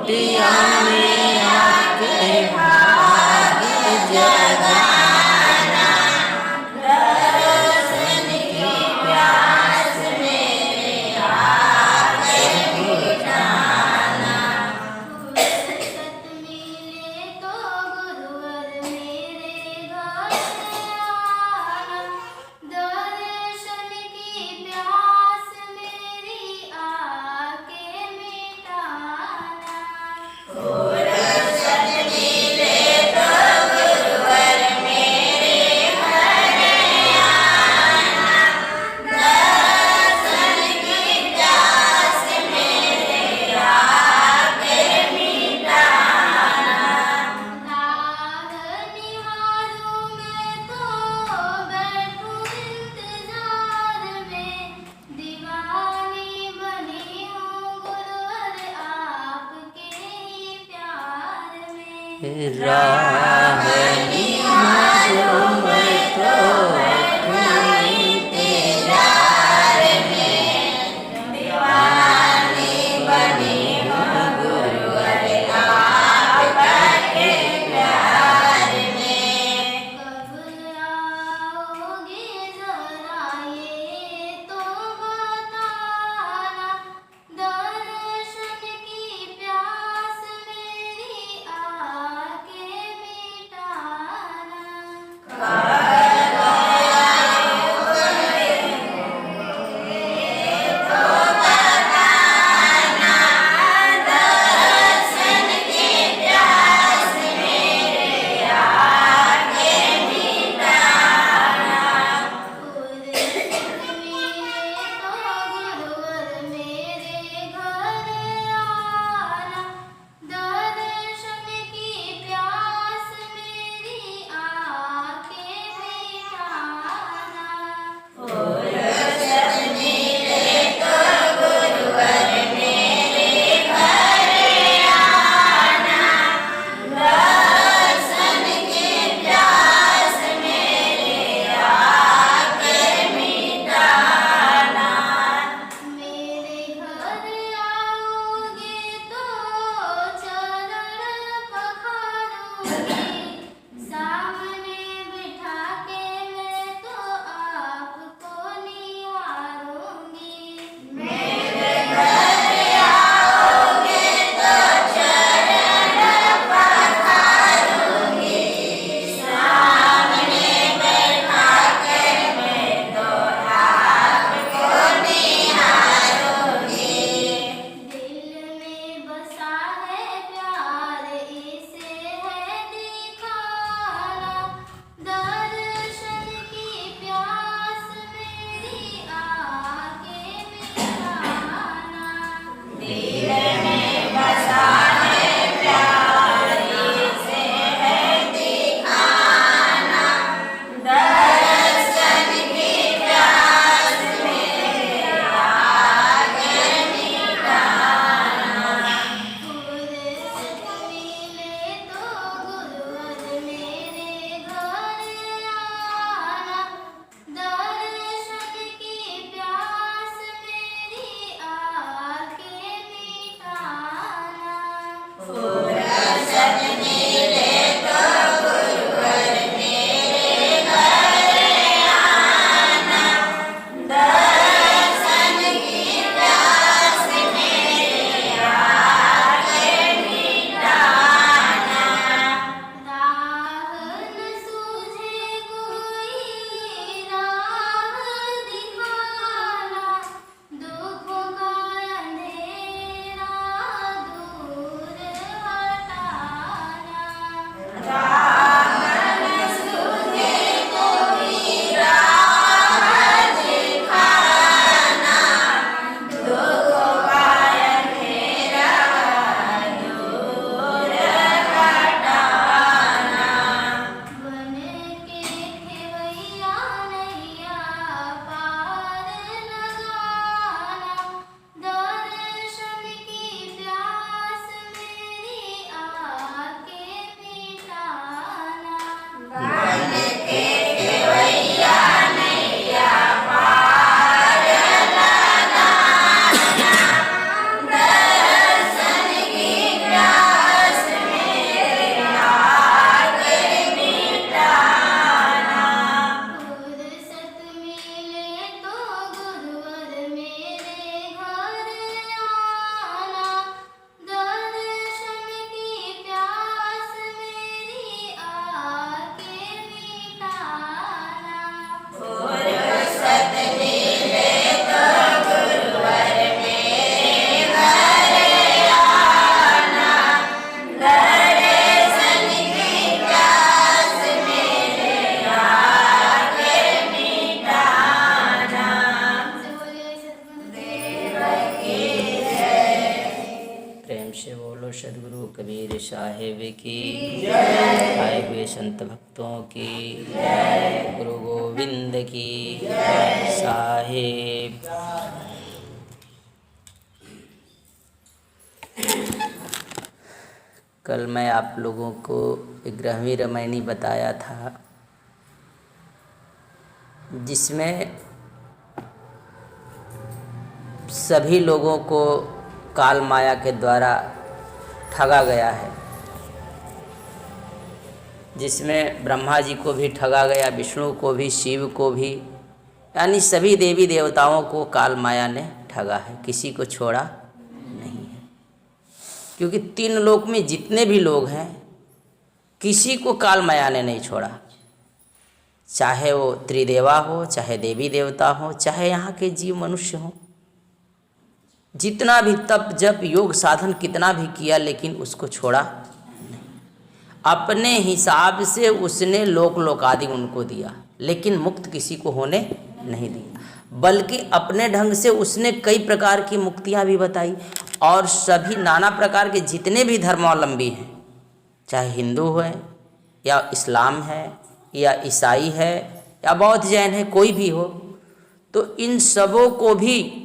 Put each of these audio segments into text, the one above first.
में आके भाग जगाना, दर्शन की प्यास मेरे आके मिटाना। फुर्सत मिले तो गुरुवर मेरे घर आना, दर्शन की प्यास मेरी आके मिटाना। फुर्सत मिले तो गुरुवर मेरे घर आना, दर्शन की प्यास मेरे आके मिटाना। राह निहारूं मैं तो बैठूं इंतजार में, दीवानी बनी हूँ गुरुवर आपके ही प्यार में। राह निहारूं मैं तो बैठूं इंतजार में, दीवानी बनी हूँ गुरुवर आपके प्यार में। कब आओगे जरा ये तो बताना, दर्शन की प्यास मेरी आके मिटाना। सद्गुरु कबीर साहिब की आए हुए संत भक्तों की गुरु गोविंद की साहिब। कल मैं आप लोगों को 11वीं रामायणी बताया था, जिसमें सभी लोगों को काल माया के द्वारा ठगा गया है, जिसमें ब्रह्मा जी को भी ठगा गया, विष्णु को भी, शिव को भी, यानी सभी देवी देवताओं को काल माया ने ठगा है, किसी को छोड़ा नहीं है। क्योंकि 3 लोक में जितने भी लोग हैं, किसी को काल माया ने नहीं छोड़ा, चाहे वो त्रिदेवा हो, चाहे देवी देवता हो, चाहे यहाँ के जीव मनुष्य हो। जितना भी तप जप योग साधन कितना भी किया, लेकिन उसको छोड़ा नहीं। अपने हिसाब से उसने लोक लोकादि उनको दिया, लेकिन मुक्त किसी को होने नहीं दिया, बल्कि अपने ढंग से उसने कई प्रकार की मुक्तियाँ भी बताई। और सभी नाना प्रकार के जितने भी धर्मावलंबी हैं, चाहे हिंदू है या इस्लाम है या ईसाई है या बौद्ध जैन है, कोई भी हो, तो इन सबों को भी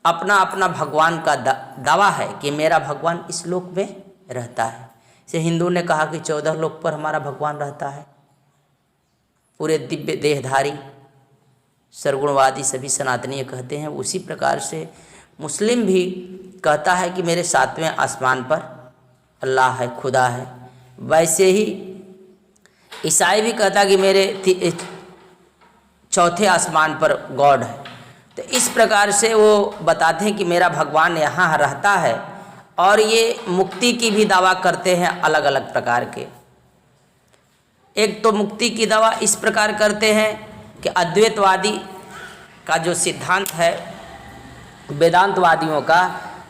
अपना अपना भगवान का दावा है कि मेरा भगवान इस लोक में रहता है। जैसे हिंदू ने कहा कि 14 लोक पर हमारा भगवान रहता है, पूरे दिव्य देहधारी सर्वगुणवादी सभी सनातनीय कहते हैं। उसी प्रकार से मुस्लिम भी कहता है कि मेरे 7वें आसमान पर अल्लाह है, खुदा है। वैसे ही ईसाई भी कहता कि मेरे 4थे आसमान पर गॉड है। तो इस प्रकार से वो बताते हैं कि मेरा भगवान यहाँ रहता है, और ये मुक्ति की भी दावा करते हैं अलग अलग प्रकार के। एक तो मुक्ति की दावा इस प्रकार करते हैं कि अद्वैतवादी का जो सिद्धांत है वेदांतवादियों का,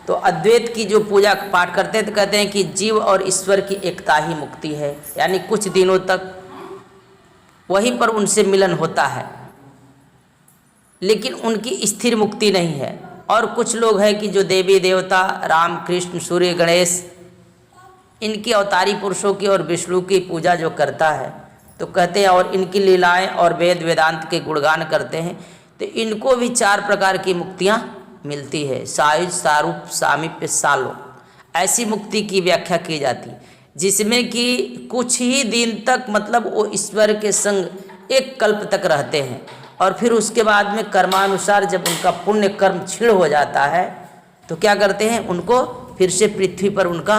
तो अद्वैत की जो पूजा पाठ करते हैं तो कहते हैं कि जीव और ईश्वर की एकता ही मुक्ति है, यानी कुछ दिनों तक वहीं पर उनसे मिलन होता है, लेकिन उनकी स्थिर मुक्ति नहीं है। और कुछ लोग हैं कि जो देवी देवता राम कृष्ण सूर्य गणेश इनकी अवतारी पुरुषों की और विष्णु की पूजा जो करता है, तो कहते हैं और इनकी लीलाएं और वेद वेदांत के गुणगान करते हैं, तो इनको भी 4 प्रकार की मुक्तियां मिलती है। सायुज, सारूप, सामीप्य, सालो, ऐसी मुक्ति की व्याख्या की जाती, जिसमें कि कुछ ही दिन तक मतलब वो ईश्वर के संग एक कल्प तक रहते हैं, और फिर उसके बाद में कर्मानुसार जब उनका पुण्य कर्म क्षीण हो जाता है तो क्या करते हैं, उनको फिर से पृथ्वी पर उनका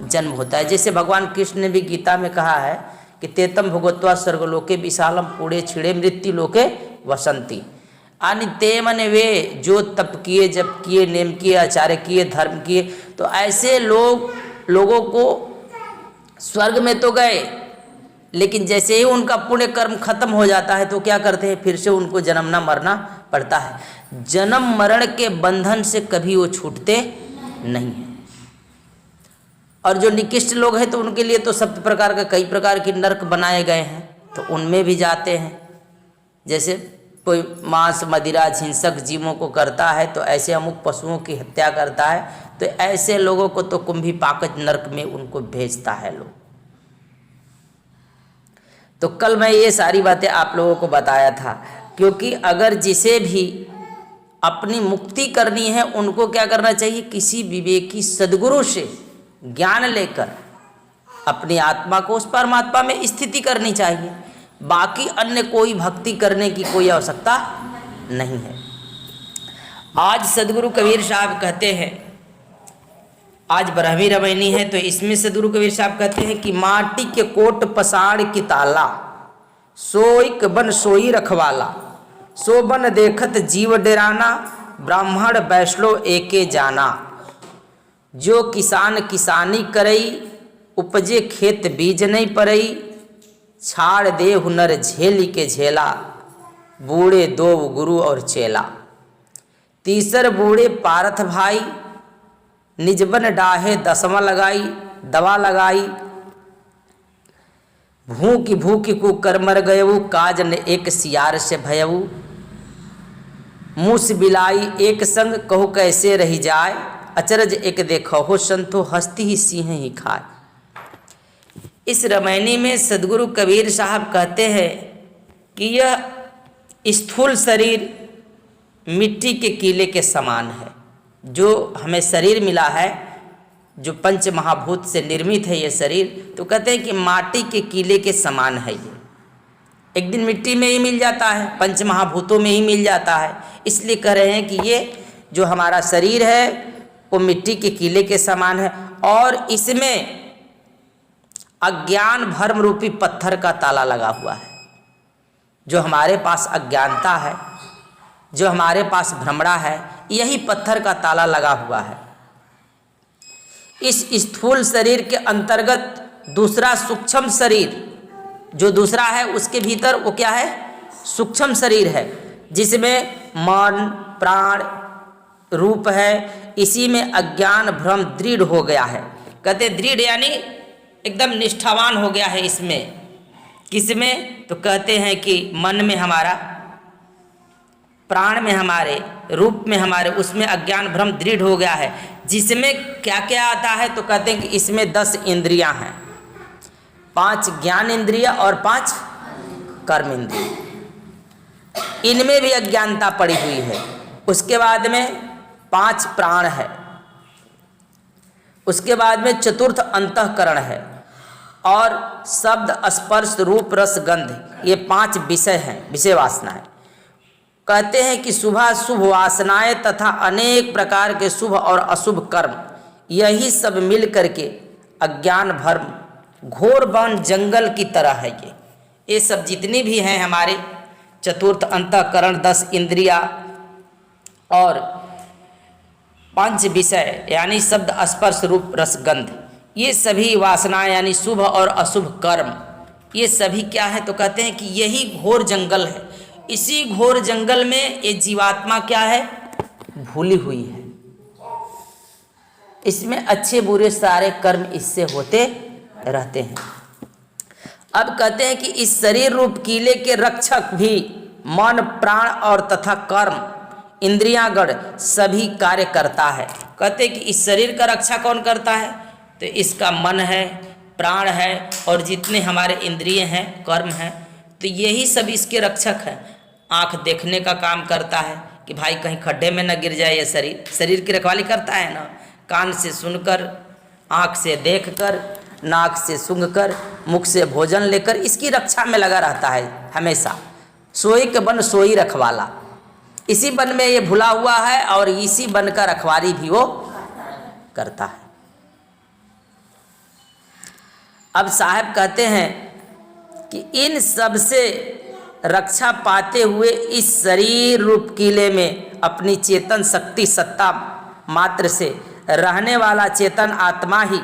जन्म होता है। जैसे भगवान कृष्ण ने भी गीता में कहा है कि तेतम भगवत्वा स्वर्गलोके विशालम पूरे छिड़े मृत्यु लोके वसंती, यानी ते मने वे जो तप किए, जप किए, नेम किए, आचार्य किए, धर्म किए, तो ऐसे लोगों को स्वर्ग में तो गए, लेकिन जैसे ही उनका पुण्य कर्म खत्म हो जाता है तो क्या करते हैं, फिर से उनको जन्मना मरना पड़ता है। जन्म मरण के बंधन से कभी वो छूटते नहीं हैं। और जो निकृष्ट लोग हैं तो उनके लिए तो सब प्रकार का कई प्रकार के नरक बनाए गए हैं, तो उनमें भी जाते हैं। जैसे कोई मांस मदिरा हिंसक जीवों को करता है, तो ऐसे अमुक पशुओं की हत्या करता है, तो ऐसे लोगों को तो कुंभी पाकज नरक में उनको भेजता है लोग। तो कल मैं ये सारी बातें आप लोगों को बताया था, क्योंकि अगर जिसे भी अपनी मुक्ति करनी है उनको क्या करना चाहिए, किसी विवेकी सद्गुरु से ज्ञान लेकर अपनी आत्मा को उस परमात्मा में स्थिति करनी चाहिए। बाकी अन्य कोई भक्ति करने की कोई आवश्यकता नहीं है। आज सद्गुरु कबीर साहब कहते हैं, आज 12वीं रामायणी है, तो इसमें सद्गुरु कबीर साहब कहते हैं कि माटी के कोट पसाड़ की ताला, सोइक बन सोई रखवाला, सो बन देखत जीव डेराना, ब्राह्मण बैसलो एके जाना, जो किसान किसानी करई, उपजे खेत बीज नहीं परई, छाड़ दे हुनर झेली के झेला, बूढ़े 2 गुरु और चेला, तीसर बूढ़े पारथ भाई, निजबन डाहे दसमा लगाई, दवा लगाई, भूखी भूखी को कर मर गयऊ, काज ने एक सियार से भयऊ, मूस बिलाई एक संग कहू कैसे रही जाए, अचरज एक देखो हो संतो हस्ती ही सिंह ही खाए। इस रामायणी में सदगुरु कबीर साहब कहते हैं कि यह स्थूल शरीर मिट्टी के कीले के समान है। जो हमें शरीर मिला है, जो पंच महाभूत से निर्मित है ये शरीर, तो कहते हैं कि माटी के कीले के समान है। ये एक दिन मिट्टी में ही मिल जाता है, पंच महाभूतों में ही मिल जाता है। इसलिए कह रहे हैं कि ये जो हमारा शरीर है वो मिट्टी के कीले के समान है और इसमें अज्ञान भ्रम रूपी पत्थर का ताला लगा हुआ है। जो हमारे पास अज्ञानता है, जो हमारे पास भ्रमड़ा है, यही पत्थर का ताला लगा हुआ है। इस स्थूल शरीर के अंतर्गत दूसरा सूक्ष्म शरीर जो दूसरा है, उसके भीतर वो क्या है? सूक्ष्म शरीर है, जिसमें मन प्राण रूप है। इसी में अज्ञान भ्रम दृढ़ हो गया है। कहते दृढ़ यानी एकदम निष्ठावान हो गया है इसमें। किसमें? तो कहते हैं कि मन में हमारा, प्राण में हमारे, रूप में हमारे, उसमें अज्ञान भ्रम दृढ़ हो गया है। जिसमें क्या क्या आता है? तो कहते हैं कि इसमें 10 इंद्रियां हैं, 5 ज्ञान इंद्रिय और 5 कर्म इंद्रिय। इनमें भी अज्ञानता पड़ी हुई है। उसके बाद में 5 प्राण है। उसके बाद में चतुर्थ अंतःकरण है और शब्द स्पर्श रूप रस गंध, ये 5 विषय हैं, विषय वासनाएं। कहते हैं कि शुभाशुभ वासनाएं तथा अनेक प्रकार के शुभ और अशुभ कर्म, यही सब मिल करके अज्ञान भ्रम घोर वन जंगल की तरह है। ये सब जितनी भी हैं हमारे चतुर्थ अंतःकरण, 10 इंद्रिया और 5 विषय यानी शब्द स्पर्श रूप रस गंध, ये सभी वासनाएं यानी शुभ और अशुभ कर्म, ये सभी क्या है? तो कहते हैं कि यही घोर जंगल है। इसी घोर जंगल में ये जीवात्मा क्या है? भूली हुई है। इसमें अच्छे बुरे सारे कर्म इससे होते रहते हैं। अब कहते हैं कि इस शरीर रूप कीले के रक्षक भी मन प्राण और तथा कर्म इंद्रियागण सभी कार्य करता है। कहते हैं कि इस शरीर का रक्षा कौन करता है? तो इसका मन है, प्राण है और जितने हमारे इंद्रिय हैं, कर्म हैं, तो यही सब इसके रक्षक हैं। आँख देखने का काम करता है कि भाई कहीं खड्डे में न गिर जाए। ये शरीर की रखवाली करता है ना। कान से सुनकर, आँख से देखकर, नाक से सूंघकर, मुख से भोजन लेकर इसकी रक्षा में लगा रहता है हमेशा। सोई के बन सोई रखवाला, इसी बन में ये भुला हुआ है और इसी बन का रखवाली भी वो करता है। अब साहब कहते हैं कि इन सब से रक्षा पाते हुए इस शरीर रूप किले में अपनी चेतन शक्ति सत्ता मात्र से रहने वाला चेतन आत्मा ही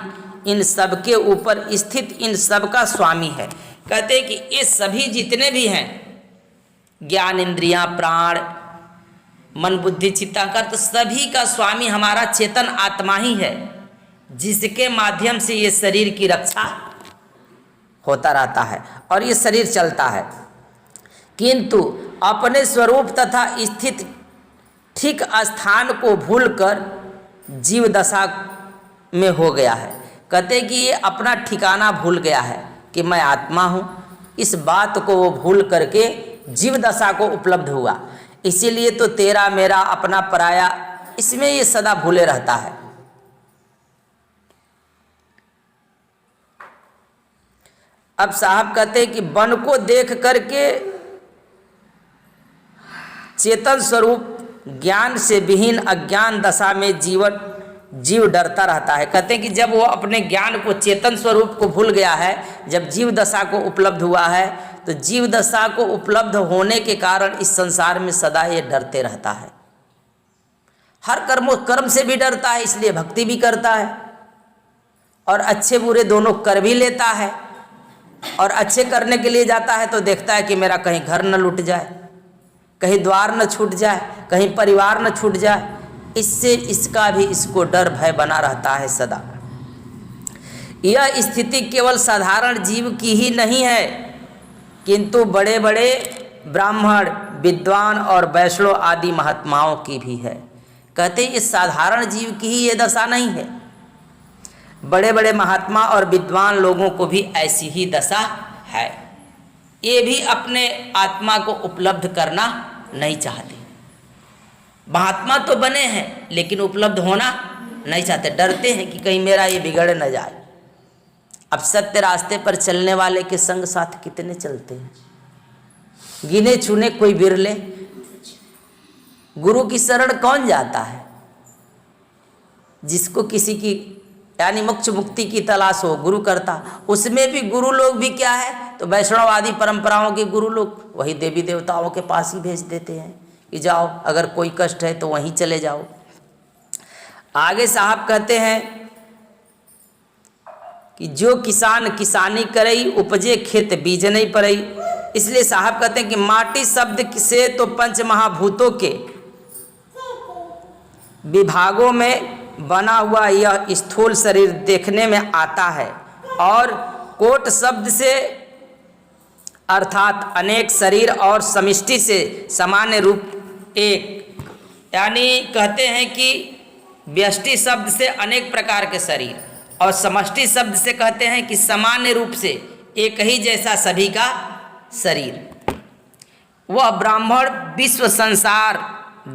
इन सब के ऊपर स्थित इन सब का स्वामी है। कहते हैं कि ये सभी जितने भी हैं, ज्ञान इंद्रियां, प्राण, मन बुद्धि चित्तांकर, तो सभी का स्वामी हमारा चेतन आत्मा ही है, जिसके माध्यम से ये शरीर की रक्षा होता रहता है और ये शरीर चलता है। किंतु अपने स्वरूप तथा स्थित ठीक स्थान को भूलकर जीव दशा में हो गया है। कहते हैं कि ये अपना ठिकाना भूल गया है कि मैं आत्मा हूँ। इस बात को वो भूल करके जीव दशा को उपलब्ध हुआ। इसीलिए तो तेरा मेरा अपना पराया, इसमें ये सदा भूले रहता है। अब साहब कहते हैं कि वन को देख करके चेतन स्वरूप ज्ञान से विहीन अज्ञान दशा में जीव डरता रहता है। कहते हैं कि जब वो अपने ज्ञान को, चेतन स्वरूप को भूल गया है, जब जीव दशा को उपलब्ध हुआ है, तो जीव दशा को उपलब्ध होने के कारण इस संसार में सदा ये डरते रहता है। हर कर्म से भी डरता है, इसलिए भक्ति भी करता है और अच्छे बुरे दोनों कर भी लेता है। और अच्छे करने के लिए जाता है तो देखता है कि मेरा कहीं घर न लूट जाए, कहीं द्वार न छूट जाए, कहीं परिवार न छूट जाए। इससे इसका भी इसको डर भय बना रहता है सदा। यह स्थिति केवल साधारण जीव की ही नहीं है, किंतु बड़े बड़े ब्राह्मण, विद्वान और वैष्णव आदि महात्माओं की भी है। कहते हैं ये साधारण जीव की ही ये दशा नहीं है, बड़े बड़े महात्मा और विद्वान लोगों को भी ऐसी ही दशा है। ये भी अपने आत्मा को उपलब्ध करना नहीं चाहते। महात्मा तो बने हैं लेकिन उपलब्ध होना नहीं चाहते, डरते हैं कि कहीं मेरा ये बिगड़ न जाए। अब सत्य रास्ते पर चलने वाले के संग साथ कितने चलते हैं, गिने चुने कोई बिरले। गुरु की शरण कौन जाता है? जिसको किसी की यानी मोक्ष मुक्ति की तलाश हो, गुरु करता। उसमें भी गुरु लोग भी क्या है, तो वैष्णववादी परंपराओं के गुरु लोग वही देवी देवताओं के पास ही भेज देते हैं कि जाओ, अगर कोई कष्ट है तो वहीं चले जाओ। आगे साहब कहते हैं कि जो किसान किसानी करई, उपजे खेत बीज नहीं परई। इसलिए साहब कहते हैं कि माटी शब्द से तो पंच महाभूतों के विभागों में बना हुआ यह स्थूल शरीर देखने में आता है, और कोट शब्द से अर्थात अनेक शरीर और समिष्टि से सामान्य रूप एक, यानी कहते हैं कि व्यष्टि शब्द से अनेक प्रकार के शरीर और समष्टि शब्द से कहते हैं कि सामान्य रूप से एक ही जैसा सभी का शरीर। वह ब्राह्मण विश्व संसार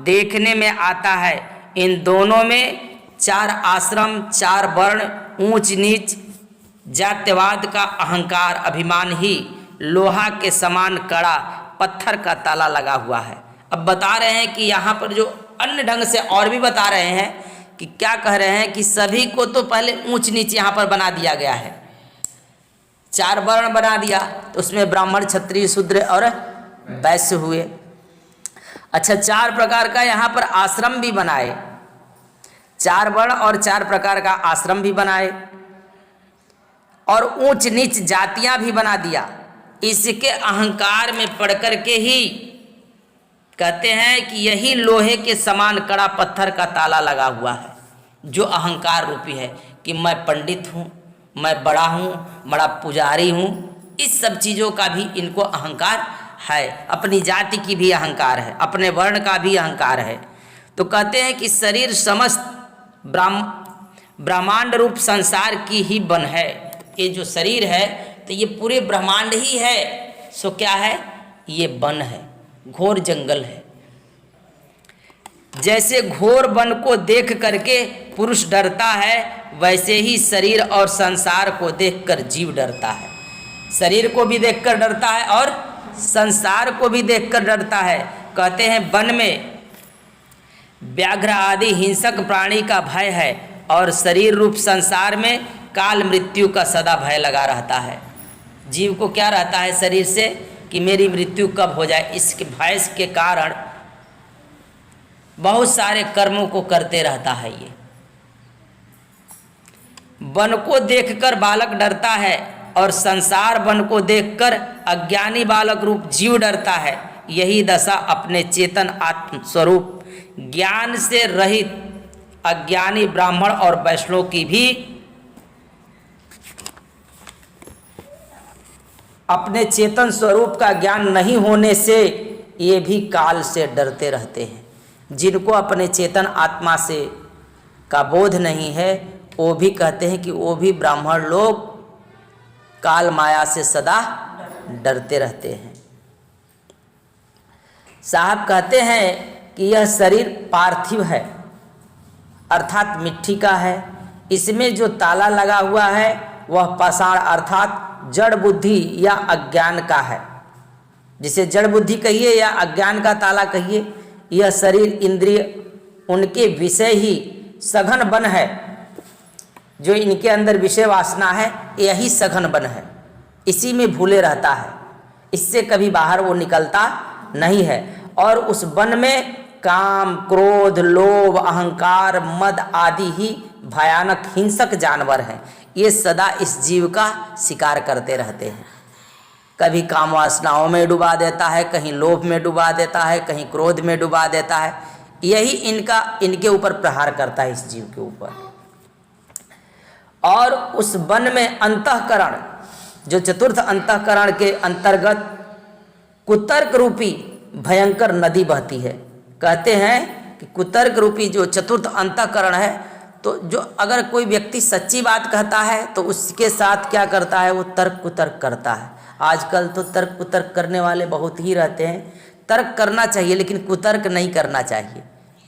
देखने में आता है। इन दोनों में 4 आश्रम, 4 वर्ण, ऊंच नीच, जात्यवाद का अहंकार, अभिमान ही लोहा के समान कड़ा पत्थर का ताला लगा हुआ है। अब बता रहे हैं कि यहाँ पर जो अन्य ढंग से और भी बता रहे हैं कि क्या कह रहे हैं कि सभी को तो पहले ऊंच नीच यहाँ पर बना दिया गया है, 4 वर्ण बना दिया, तो उसमें ब्राह्मण, क्षत्रिय, शूद्र और वैश्य हुए। अच्छा, 4 प्रकार का यहाँ पर आश्रम भी बनाए, 4 वर्ण और 4 प्रकार का आश्रम भी बनाए, और ऊंच नीच जातियां भी बना दिया। इसके अहंकार में पड़ कर के ही कहते हैं कि यही लोहे के समान कड़ा पत्थर का ताला लगा हुआ है, जो अहंकार रूपी है कि मैं पंडित हूँ, मैं बड़ा हूँ, बड़ा पुजारी हूँ। इस सब चीज़ों का भी इनको अहंकार है, अपनी जाति की भी अहंकार है, अपने वर्ण का भी अहंकार है। तो कहते हैं कि शरीर समस्त ब्रह्मांड रूप संसार की ही बन है। ये जो शरीर है तो ये पूरे ब्रह्मांड ही है। सो क्या है, ये वन है, घोर जंगल है। जैसे घोर वन को देख करके पुरुष डरता है, वैसे ही शरीर और संसार को देखकर जीव डरता है। शरीर को भी देखकर डरता है और संसार को भी देखकर डरता है। कहते हैं वन में व्याघ्र आदि हिंसक प्राणी का भय है, और शरीर रूप संसार में काल मृत्यु का सदा भय लगा रहता है। जीव को क्या रहता है शरीर से कि मेरी मृत्यु कब हो जाए, इसके भय के कारण बहुत सारे कर्मों को करते रहता है। ये वन को देखकर बालक डरता है, और संसार वन को देखकर अज्ञानी बालक रूप जीव डरता है। यही दशा अपने चेतन आत्म स्वरूप ज्ञान से रहित अज्ञानी ब्राह्मण और वैष्णव की भी अपने चेतन स्वरूप का ज्ञान नहीं होने से ये भी काल से डरते रहते हैं। जिनको अपने चेतन आत्मा से का बोध नहीं है, वो भी कहते हैं कि वो भी ब्राह्मण लोग काल माया से सदा डरते रहते हैं। साहब कहते हैं कि यह शरीर पार्थिव है, अर्थात मिट्टी का है। इसमें जो ताला लगा हुआ है वह पाषाण अर्थात जड़ बुद्धि या अज्ञान का है। जिसे जड़ बुद्धि कहिए या अज्ञान का ताला कहिए। यह शरीर इंद्रिय उनके विषय ही सघन बन है। जो इनके अंदर विषय वासना है यही सघन बन है, इसी में भूले रहता है, इससे कभी बाहर वो निकलता नहीं है। और उस वन में काम, क्रोध, लोभ, अहंकार, मद आदि ही भयानक हिंसक जानवर हैं। ये सदा इस जीव का शिकार करते रहते हैं। कभी काम वासनाओं में डुबा देता है, कहीं लोभ में डुबा देता है, कहीं क्रोध में डुबा देता है। यही इनके ऊपर प्रहार करता है, इस जीव के ऊपर। और उस वन में अंतःकरण, जो चतुर्थ अंतःकरण के अंतर्गत कुतर्क रूपी भयंकर नदी बहती है। कहते हैं कि कुतर्क रूपी जो चतुर्थ अंतःकरण है, तो जो अगर कोई व्यक्ति सच्ची बात कहता है तो उसके साथ क्या करता है, वो तर्क कुतर्क करता है। आजकल तो तर्क कुतर्क करने वाले बहुत ही रहते हैं। तर्क करना चाहिए लेकिन कुतर्क नहीं करना चाहिए,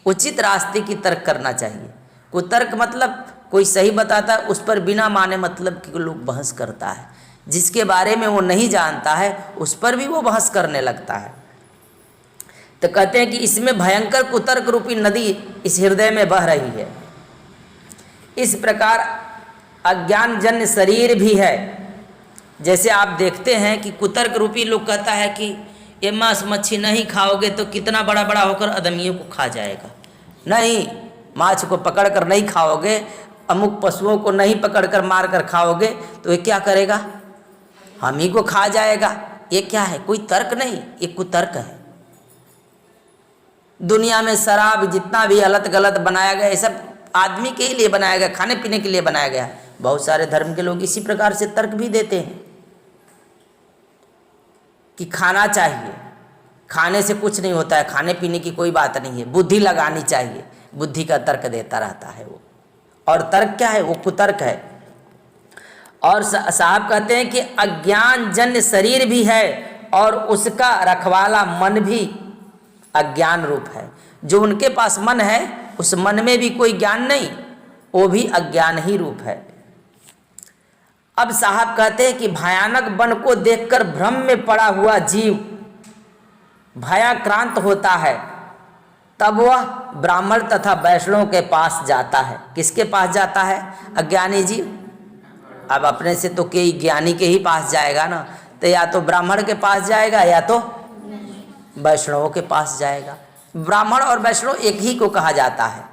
उचित रास्ते की तर्क करना चाहिए। कुतर्क मतलब कोई सही बताता है उस पर बिना माने मतलब कि लोग बहस करता है, जिसके बारे में वो नहीं जानता है उस पर भी वो बहस करने लगता है। तो कहते हैं कि इसमें भयंकर कुतर्क रूपी नदी इस हृदय में बह रही है। इस प्रकार अज्ञानजन्य शरीर भी है। जैसे आप देखते हैं कि कुतर्क रूपी लोग कहता है कि ये मांस मच्छी नहीं खाओगे तो कितना बड़ा बड़ा होकर आदमियों को खा जाएगा, नहीं, माछ को पकड़कर नहीं खाओगे, अमुक पशुओं को नहीं पकड़कर मार कर खाओगे तो ये क्या करेगा, हम ही को खा जाएगा। ये क्या है, कोई तर्क नहीं, ये कुतर्क है। दुनिया में शराब जितना भी गलत गलत बनाया गया, ये सब आदमी के ही लिए बनाया गया, खाने पीने के लिए बनाया गया। बहुत सारे धर्म के लोग इसी प्रकार से तर्क भी देते हैं कि खाना चाहिए, खाने से कुछ नहीं होता है, खाने पीने की कोई बात नहीं है, बुद्धि लगानी चाहिए, बुद्धि का तर्क देता रहता है वो। और तर्क क्या है, वो कुतर्क है। और साहब कहते हैं कि अज्ञान जन्य शरीर भी है और उसका रखवाला मन भी अज्ञान रूप है। जो उनके पास मन है उस मन में भी कोई ज्ञान नहीं, वो भी अज्ञान ही रूप है। अब साहब कहते हैं कि भयानक वन को देखकर भ्रम में पड़ा हुआ जीव भयाक्रांत होता है, तब वह ब्राह्मण तथा वैष्णव के पास जाता है। किसके पास जाता है, अज्ञानी जीव। अब अपने से तो कोई ज्ञानी के ही पास जाएगा ना, तो या तो ब्राह्मण के पास जाएगा या तो वैष्णवों के पास जाएगा। ब्राह्मण और वैष्णव एक ही को कहा जाता है।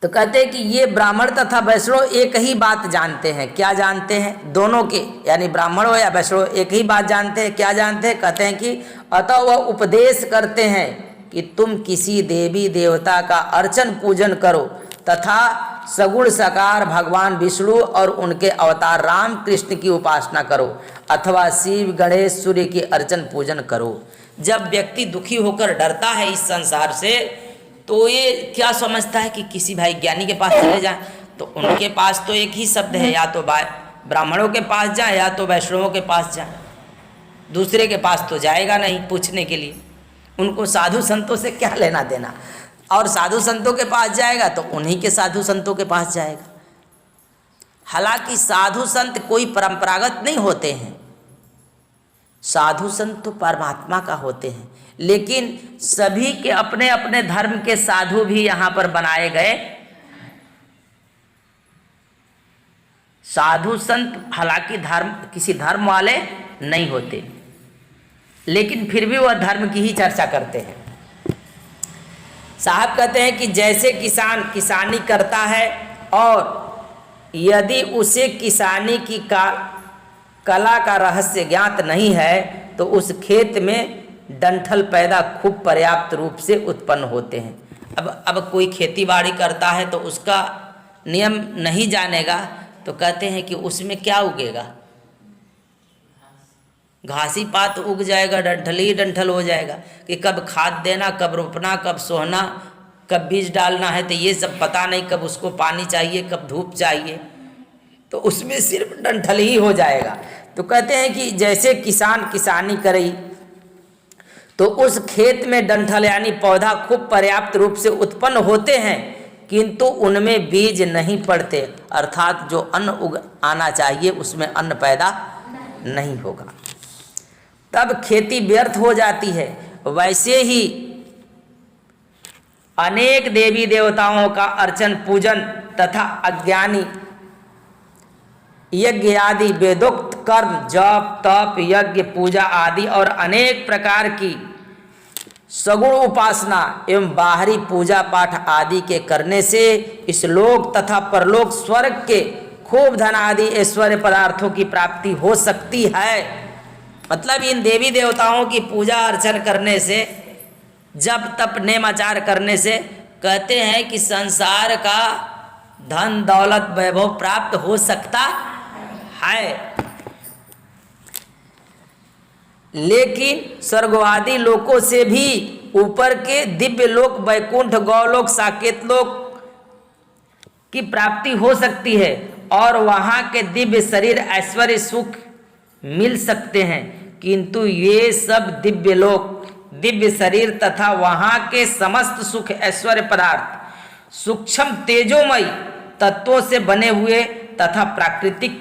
तो कहते हैं कि ये ब्राह्मण तथा वैष्णव एक ही बात जानते हैं। क्या जानते हैं, दोनों के, यानी ब्राह्मण हो या वैष्णव एक ही बात जानते हैं। क्या जानते हैं, कहते हैं कि अतः वह उपदेश करते हैं कि तुम किसी देवी देवता का अर्चन पूजन करो तथा सगुण साकार भगवान विष्णु और उनके अवतार राम कृष्ण की उपासना करो, अथवा शिव गणेश सूर्य की अर्चन पूजन करो। जब व्यक्ति दुखी होकर डरता है इस संसार से, तो ये क्या समझता है कि किसी भाई ज्ञानी के पास चले जाएं, तो उनके पास तो एक ही शब्द है, या तो ब्राह्मणों के पास जाए या तो वैष्णवों के पास जाए, दूसरे के पास तो जाएगा नहीं पूछने के लिए। उनको साधु संतों से क्या लेना देना, और साधु संतों के पास जाएगा तो उन्हीं के साधु संतों के पास जाएगा। हालांकि साधु संत कोई परंपरागत नहीं होते हैं, साधु संत तो परमात्मा का होते हैं, लेकिन सभी के अपने अपने धर्म के साधु भी यहाँ पर बनाए गए। साधु संत हालांकि धर्म किसी धर्म वाले नहीं होते, लेकिन फिर भी वह धर्म की ही चर्चा करते हैं। साहब कहते हैं कि जैसे किसान किसानी करता है और यदि उसे किसानी की कला का रहस्य ज्ञात नहीं है तो उस खेत में डंठल पैदा खूब पर्याप्त रूप से उत्पन्न होते हैं। अब कोई खेती बाड़ी करता है तो उसका नियम नहीं जानेगा, तो कहते हैं कि उसमें क्या उगेगा, घासी पात उग जाएगा, डंठल ही डंठल हो जाएगा। कि कब खाद देना, कब रोपना, कब सोहना, कब बीज डालना है, तो ये सब पता नहीं, कब उसको पानी चाहिए, कब धूप चाहिए, तो उसमें सिर्फ डंठल ही हो जाएगा। तो कहते हैं कि जैसे किसान किसानी करे तो उस खेत में डंठल यानी पौधा खूब पर्याप्त रूप से उत्पन्न होते हैं, किंतु उनमें बीज नहीं पड़ते, अर्थात जो अन्न उग आना चाहिए उसमें अन्न पैदा नहीं होगा, तब खेती व्यर्थ हो जाती है। वैसे ही अनेक देवी देवताओं का अर्चन पूजन तथा अज्ञानी यज्ञ आदि वेदोक्त कर्म जप तप यज्ञ पूजा आदि और अनेक प्रकार की सगुण उपासना एवं बाहरी पूजा पाठ आदि के करने से इस लोक तथा परलोक स्वर्ग के खूब धन आदि ऐश्वर्य पदार्थों की प्राप्ति हो सकती है। मतलब इन देवी देवताओं की पूजा अर्चन करने से, जप तप नेमाचार करने से कहते हैं कि संसार का धन दौलत वैभव प्राप्त हो सकता है, लेकिन स्वर्गवादी लोकों से भी ऊपर के दिव्य लोक वैकुंठ गौलोक साकेत लोक की प्राप्ति हो सकती है और वहाँ के दिव्य शरीर ऐश्वर्य सुख मिल सकते हैं, किंतु ये सब दिव्य लोक दिव्य शरीर तथा वहाँ के समस्त सुख ऐश्वर्य पदार्थ सूक्ष्म तेजोमयी तत्वों से बने हुए तथा प्राकृतिक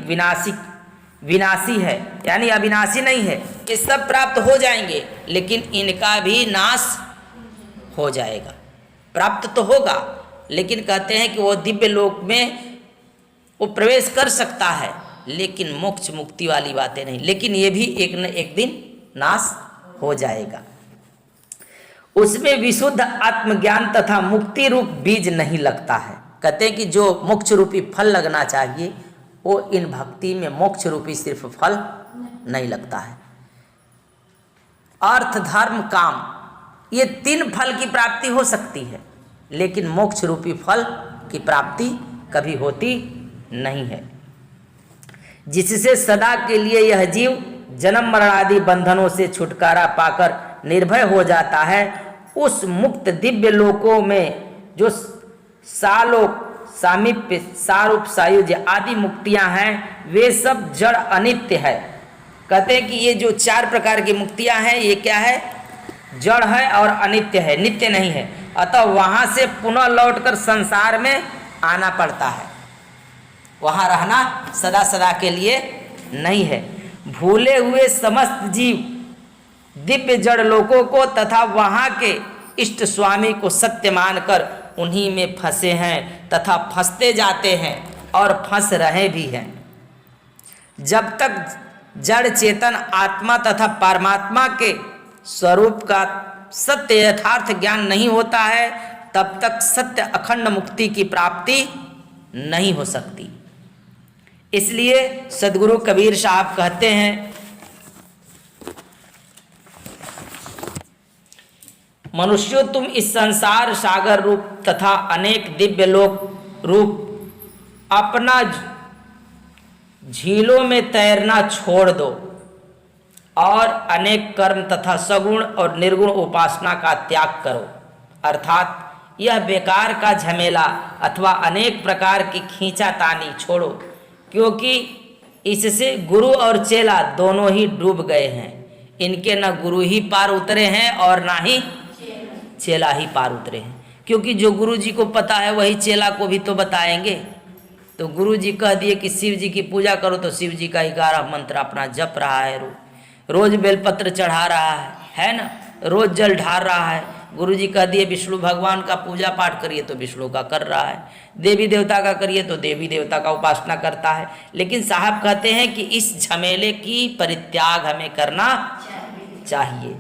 विनाशी है, यानी अविनाशी नहीं है। ये सब प्राप्त हो जाएंगे लेकिन इनका भी नाश हो जाएगा। प्राप्त तो होगा लेकिन कहते हैं कि वो दिव्य लोक में वो प्रवेश कर सकता है, लेकिन मोक्ष मुक्ति वाली बातें नहीं, लेकिन ये भी एक न एक दिन नाश हो जाएगा। उसमें विशुद्ध आत्मज्ञान तथा मुक्ति रूप बीज नहीं लगता है। कहते हैं कि जो मोक्ष रूपी फल लगना चाहिए वो इन भक्ति में मोक्ष रूपी सिर्फ फल नहीं लगता है। अर्थ धर्म काम ये 3 फल की प्राप्ति हो सकती है, लेकिन मोक्ष रूपी फल की प्राप्ति कभी होती नहीं है, जिससे सदा के लिए यह जीव जन्म मरण आदि बंधनों से छुटकारा पाकर निर्भय हो जाता है। उस मुक्त दिव्य लोकों में जो सालोक सामीप्य सारूप सायुज्य आदि मुक्तियां हैं वे सब जड़ अनित्य है। कहते हैं कि ये जो 4 प्रकार की मुक्तियां हैं ये क्या है? जड़ है और अनित्य है, नित्य नहीं है। अतः वहाँ से पुनः लौटकर संसार में आना पड़ता है, वहाँ रहना सदा सदा के लिए नहीं है। भूले हुए समस्त जीव दिव्य जड़ लोकों को तथा वहाँ के इष्ट स्वामी को सत्य मानकर उन्हीं में फंसे हैं तथा फंसते जाते हैं और फंस रहे भी हैं। जब तक जड़ चेतन आत्मा तथा परमात्मा के स्वरूप का सत्य यथार्थ ज्ञान नहीं होता है, तब तक सत्य अखंड मुक्ति की प्राप्ति नहीं हो सकती। इसलिए सद्गुरु कबीर साहब कहते हैं, मनुष्यों तुम इस संसार सागर रूप तथा अनेक दिव्य लोक रूप अपना झीलों में तैरना छोड़ दो और अनेक कर्म तथा सगुण और निर्गुण उपासना का त्याग करो। अर्थात यह बेकार का झमेला अथवा अनेक प्रकार की खींचातानी छोड़ो, क्योंकि इससे गुरु और चेला दोनों ही डूब गए हैं। इनके न गुरु ही पार उतरे हैं और ना ही चेला ही पार उतरे हैं, क्योंकि जो गुरु जी को पता है वही चेला को भी तो बताएंगे। तो गुरु जी कह दिए कि शिव जी की पूजा करो, तो शिव जी का 11 मंत्र अपना जप रहा है, रोज बेलपत्र चढ़ा रहा है ना, रोज जल ढार रहा है। गुरु जी कह दिए विष्णु भगवान का पूजा पाठ करिए तो विष्णु का कर रहा है, देवी देवता का करिए तो देवी देवता का उपासना करता है। लेकिन साहब कहते हैं कि इस झमेले की परित्याग हमें करना चाहिए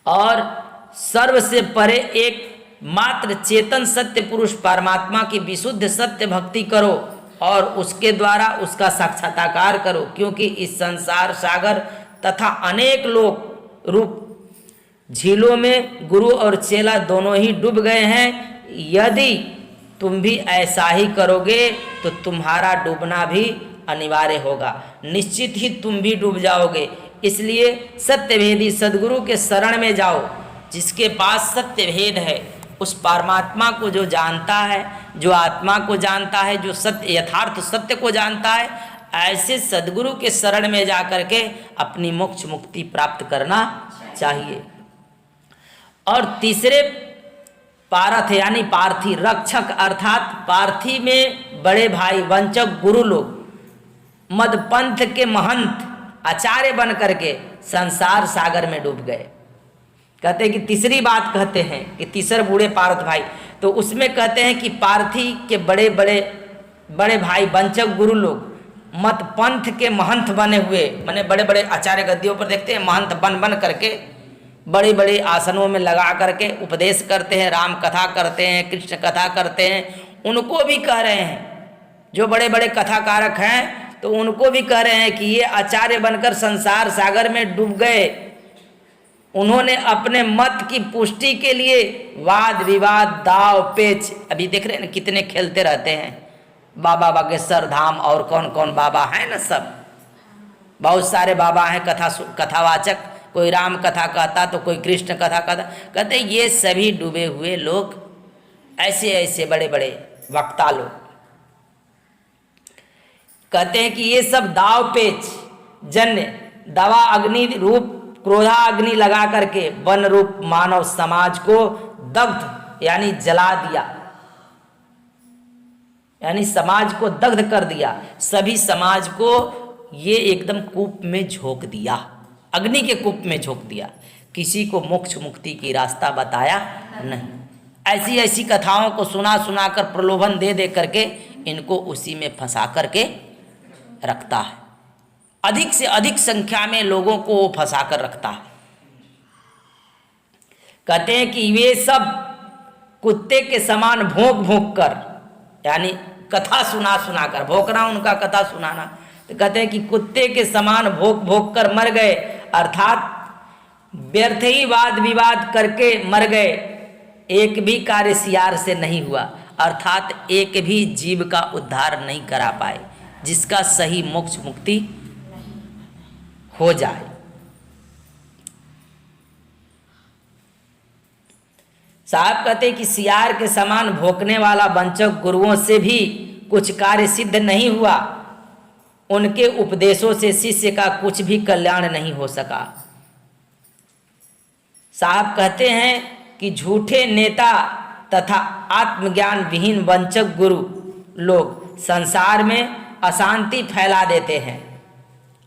और सर्व से परे एक मात्र चेतन सत्य पुरुष परमात्मा की विशुद्ध सत्य भक्ति करो और उसके द्वारा उसका साक्षात्कार करो, क्योंकि इस संसार सागर तथा अनेक लोक रूप झीलों में गुरु और चेला दोनों ही डूब गए हैं। यदि तुम भी ऐसा ही करोगे तो तुम्हारा डूबना भी अनिवार्य होगा, निश्चित ही तुम भी डूब जाओगे। इसलिए सत्यभेदी सद्गुरु के शरण में जाओ, जिसके पास सत्य भेद है, उस परमात्मा को जो जानता है, जो आत्मा को जानता है, जो सत्य यथार्थ सत्य को जानता है, ऐसे सद्गुरु के शरण में जा करके अपनी मोक्ष मुक्ति प्राप्त करना चाहिए। और तीसरे पारथ यानी पार्थी रक्षक, अर्थात पार्थी में बड़े भाई वंचक गुरु लोग मदपंथ के महंत आचार्य बन करके संसार सागर में डूब गए। कहते हैं कि तीसरी बात कहते हैं कि तीसरे बूढ़े पार्थ भाई, तो उसमें कहते हैं कि पार्थी के बड़े बड़े भाई वंचक गुरु लोग मत पंथ के महंत बने हुए, माने बड़े बड़े आचार्य गद्दियों पर देखते हैं महंत बन करके बड़े बड़े आसनों में लगा करके उपदेश करते हैं, राम कथा करते हैं, कृष्ण कथा करते हैं। उनको भी कह रहे हैं, जो बड़े बड़े कथाकारक हैं तो उनको भी कह रहे हैं कि ये आचार्य बनकर संसार सागर में डूब गए। उन्होंने अपने मत की पुष्टि के लिए वाद विवाद दाव पेच, अभी देख रहे हैं ना कितने खेलते रहते हैं। बाबा बागेश्वर धाम और कौन कौन बाबा हैं ना, सब बहुत सारे बाबा हैं कथावाचक, कोई राम कथा कहता तो कोई कृष्ण कथा कहता। कहते ये सभी डूबे हुए लोग, ऐसे ऐसे बड़े बड़े वक्ता लोग, कहते हैं कि ये सब दाव पेच जन्य दवा अग्नि रूप क्रोधा अग्नि लगा करके वन रूप मानव समाज को दग्ध यानी जला दिया, यानी समाज को दग्ध कर दिया, सभी समाज को ये एकदम कूप में झोंक दिया, अग्नि के कूप में झोंक दिया, किसी को मोक्ष मुक्ति की रास्ता बताया नहीं। ऐसी ऐसी कथाओं को सुना सुना कर प्रलोभन दे दे करके इनको उसी में फंसा करके रखता है। अधिक से अधिक संख्या में लोगों को वो फंसा कर रखता है। कहते हैं कि वे सब कुत्ते के समान भौंक भौंक कर, यानी कथा सुना सुना कर, भौंकना उनका कथा सुनाना, तो कहते हैं कि कुत्ते के समान भौंक भौंक कर मर गए, अर्थात व्यर्थ ही वाद विवाद करके मर गए, एक भी कार्य सियार से नहीं हुआ, अर्थात एक भी जीव का उद्धार नहीं करा पाए जिसका सही मोक्ष मुक्ति हो जाए। साहब कहते कि सियार के समान भोंकने वाला वंचक गुरुओं से भी कुछ कार्य सिद्ध नहीं हुआ, उनके उपदेशों से शिष्य का कुछ भी कल्याण नहीं हो सका। साहब कहते हैं कि झूठे नेता तथा आत्मज्ञान विहीन वंचक गुरु लोग संसार में अशांति फैला देते हैं,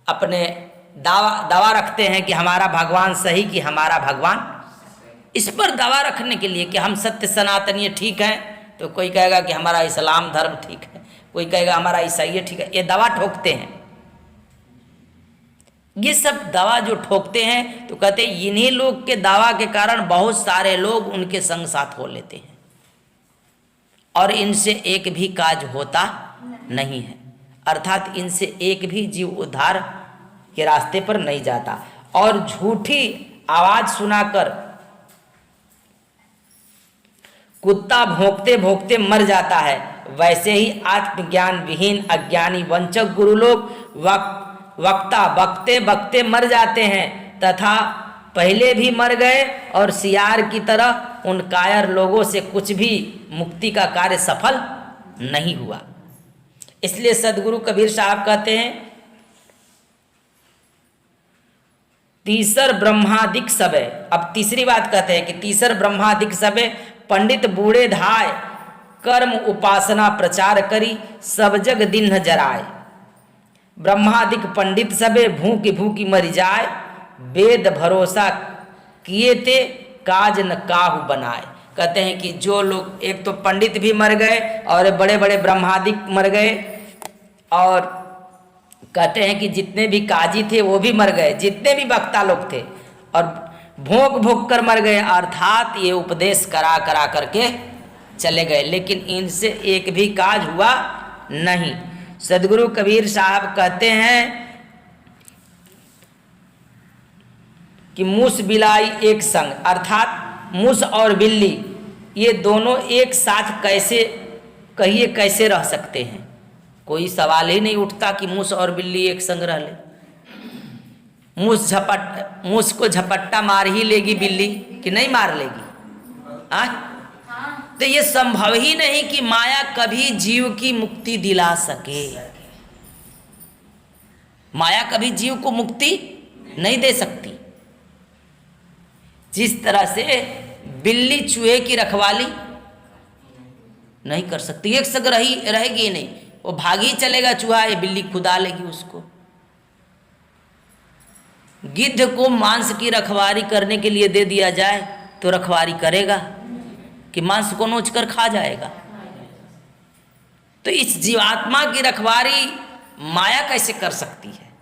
अपने दावा रखते हैं कि हमारा भगवान सही, कि हमारा भगवान, इस पर दावा रखने के लिए कि हम सत्य सनातनीय ठीक हैं, तो कोई कहेगा कि हमारा इस्लाम धर्म ठीक है, कोई कहेगा हमारा ईसाई ठीक है, ये दावा ठोकते हैं। ये सब दावा जो ठोकते हैं, तो कहते हैं इन्हीं लोग के दावा के कारण बहुत सारे लोग उनके संग साथ हो लेते हैं और इनसे एक भी काज होता नहीं है, अर्थात इनसे एक भी जीव उद्धार के रास्ते पर नहीं जाता। और झूठी आवाज सुनाकर कुत्ता भौंकते भौंकते मर जाता है, वैसे ही आत्मज्ञान विहीन अज्ञानी वंचक गुरु लोग वक्ता बकते बकते मर जाते हैं तथा पहले भी मर गए और सियार की तरह उन कायर लोगों से कुछ भी मुक्ति का कार्य सफल नहीं हुआ। इसलिए सदगुरु कबीर साहब कहते हैं तीसर ब्रह्मादिक सबे, अब तीसरी बात कहते हैं कि तीसर ब्रह्मादिक सबे पंडित बूढ़े धाय कर्म उपासना प्रचार करी सब जग दिन जराए। ब्रह्मादिक पंडित सबे भूखी भूखी मरी जाए, वेद भरोसा किए ते काज न काहू बनाए। कहते हैं कि जो लोग, एक तो पंडित भी मर गए और बड़े बड़े ब्रह्मादिक मर गए, और कहते हैं कि जितने भी काजी थे वो भी मर गए, जितने भी वक्ता लोग थे, और भोंक भोंक कर मर गए, अर्थात ये उपदेश करा करा करके चले गए, लेकिन इनसे एक भी काज हुआ नहीं। सदगुरु कबीर साहब कहते हैं कि मूस बिलाई एक संग, अर्थात मूस और बिल्ली ये दोनों एक साथ कैसे, कहिए कैसे रह सकते हैं? कोई सवाल ही नहीं उठता कि मूस और बिल्ली एक संग रह ले। मूस को झपट्टा मार ही लेगी बिल्ली कि नहीं मार लेगी? तो ये संभव ही नहीं कि माया कभी जीव की मुक्ति दिला सके। माया कभी जीव को मुक्ति नहीं दे सकती। जिस तरह से बिल्ली चूहे की रखवाली नहीं कर सकती, एक संग रहेगी नहीं, वो भागी चलेगा चूहा, ये बिल्ली खुदा लेगी उसको। गिद्ध को मांस की रखवाली करने के लिए दे दिया जाए तो रखवाली करेगा कि मांस को नोच कर खा जाएगा? तो इस जीवात्मा की रखवाली माया कैसे कर सकती है?